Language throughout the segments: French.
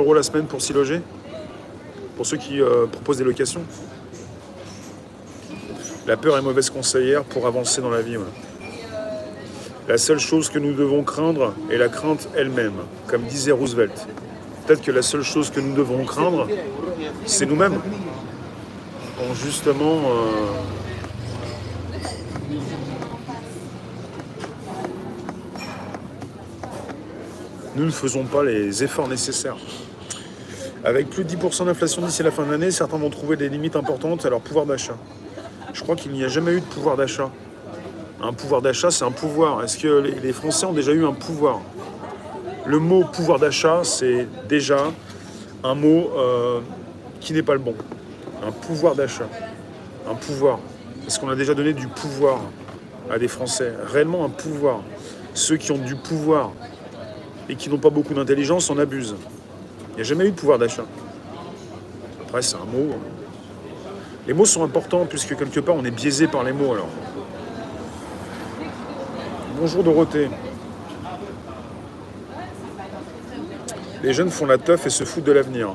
€ la semaine pour s'y loger? Pour ceux qui proposent des locations. La peur est mauvaise conseillère pour avancer dans la vie. Ouais. La seule chose que nous devons craindre est la crainte elle-même, comme disait Roosevelt. Peut-être que la seule chose que nous devons craindre, c'est nous-mêmes. Bon, justement, nous ne faisons pas les efforts nécessaires. Avec plus de 10% d'inflation d'ici la fin de l'année, certains vont trouver des limites importantes à leur pouvoir d'achat. Je crois qu'il n'y a jamais eu de pouvoir d'achat. Un pouvoir d'achat, c'est un pouvoir. Est-ce que les Français ont déjà eu un pouvoir? Le mot pouvoir d'achat, c'est déjà un mot qui n'est pas le bon. Un pouvoir d'achat. Un pouvoir. Est-ce qu'on a déjà donné du pouvoir à des Français? Réellement un pouvoir. Ceux qui ont du pouvoir et qui n'ont pas beaucoup d'intelligence en abusent. Il n'y a jamais eu de pouvoir d'achat. Après, c'est un mot. Les mots sont importants puisque quelque part, on est biaisé par les mots alors. Bonjour Dorothée. Les jeunes font la teuf et se foutent de l'avenir.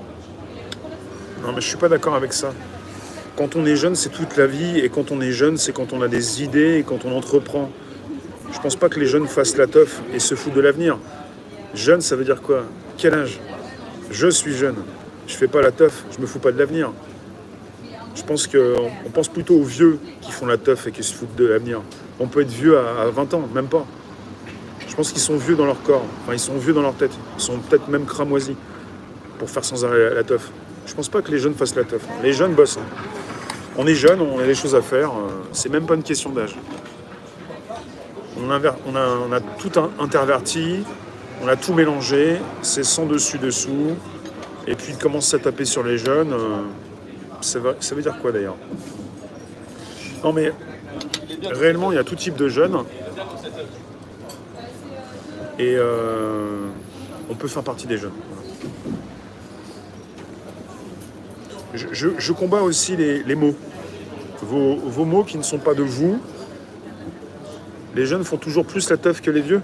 Non mais je suis pas d'accord avec ça. Quand on est jeune, c'est toute la vie, et quand on est jeune, c'est quand on a des idées et quand on entreprend. Je pense pas que les jeunes fassent la teuf et se foutent de l'avenir. Jeune, ça veut dire quoi? Quel âge? Je suis jeune. Je fais pas la teuf, je me fous pas de l'avenir. Je pense qu'on pense plutôt aux vieux qui font la teuf et qui se foutent de l'avenir. On peut être vieux à 20 ans, même pas. Je pense qu'ils sont vieux dans leur corps, enfin ils sont vieux dans leur tête. Ils sont peut-être même cramoisis pour faire sans arrêt la teuf. Je pense pas que les jeunes fassent la teuf. Les jeunes bossent. On est jeunes, on a des choses à faire. C'est même pas une question d'âge. On a tout interverti, on a tout mélangé. C'est sans dessus-dessous. Et puis ils commencent à taper sur les jeunes. Ça veut dire quoi d'ailleurs? Non mais réellement il y a tout type de jeunes et on peut faire partie des jeunes. Je combats aussi les mots. Vos mots qui ne sont pas de vous. Les jeunes font toujours plus la teuf que les vieux.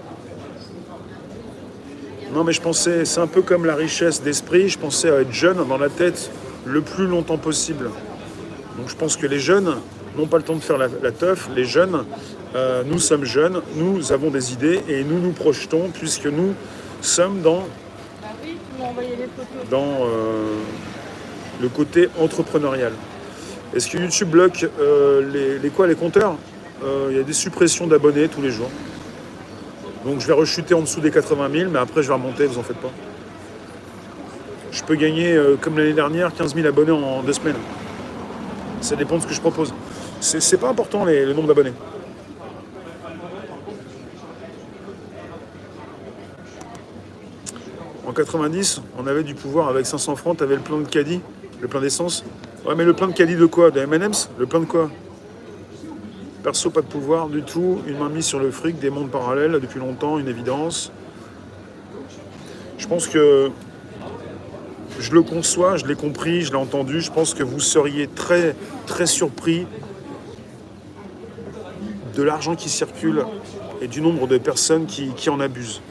Non mais je pensais, c'est un peu comme la richesse d'esprit, je pensais à être jeune dans la tête le plus longtemps possible. Donc je pense que les jeunes n'ont pas le temps de faire la teuf. Les jeunes, nous sommes jeunes, nous avons des idées et nous nous projetons puisque nous sommes dans le côté entrepreneurial. Est-ce que YouTube bloque les compteurs? Il y a des suppressions d'abonnés tous les jours. Donc je vais rechuter en dessous des 80 000, mais après je vais remonter, vous en faites pas. Je peux gagner, comme l'année dernière, 15 000 abonnés en 2 semaines. Ça dépend de ce que je propose. C'est pas important le nombre d'abonnés. En 90, on avait du pouvoir avec 500 francs, t'avais le plein de caddie, le plein d'essence. Ouais, mais le plein de caddie de quoi? De M&M's? Le plein de quoi? Perso, pas de pouvoir du tout. Une main mise sur le fric, des mondes parallèles depuis longtemps, une évidence. Je pense que je le conçois, je l'ai compris, je l'ai entendu. Je pense que vous seriez très, très surpris de l'argent qui circule et du nombre de personnes qui en abusent.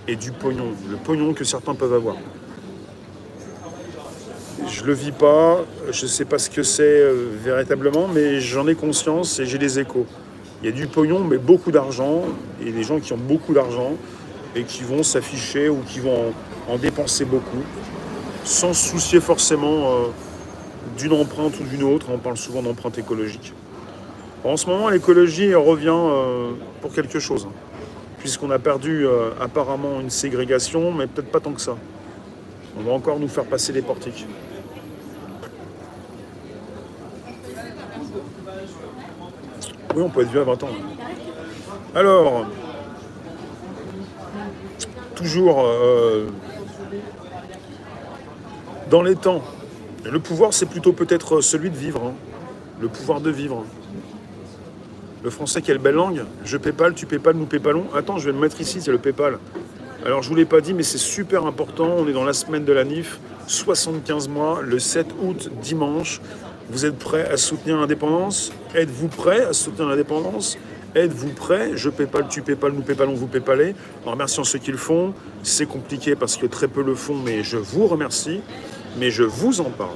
Et du pognon, le pognon que certains peuvent avoir. Je le vis pas, je sais pas ce que c'est véritablement, mais j'en ai conscience et j'ai des échos. Il y a du pognon, mais beaucoup d'argent, et des gens qui ont beaucoup d'argent et qui vont s'afficher ou qui vont en dépenser beaucoup, sans se soucier forcément d'une empreinte ou d'une autre. On parle souvent d'empreinte écologique. En ce moment, l'écologie revient pour quelque chose, puisqu'on a perdu apparemment une ségrégation, mais peut-être pas tant que ça. On va encore nous faire passer les portiques. Oui, on peut être vieux à 20 ans. Alors, toujours dans les temps. Le pouvoir, c'est plutôt peut-être celui de vivre. Hein. Le pouvoir de vivre. Le français, quelle belle langue. Je PayPal, tu PayPal, nous PayPalons. Attends, je vais le mettre ici, c'est le PayPal. Alors, je ne vous l'ai pas dit, mais c'est super important. On est dans la semaine de la NIF, 75 mois, le 7 août, dimanche. Vous êtes prêts à soutenir l'indépendance? Êtes-vous prêts à soutenir l'indépendance? Êtes-vous prêts? Je PayPal, tu PayPal, nous PayPalons, vous PayPalez. En remerciant ceux qui le font. C'est compliqué parce que très peu le font, mais je vous remercie. Mais je vous en parle.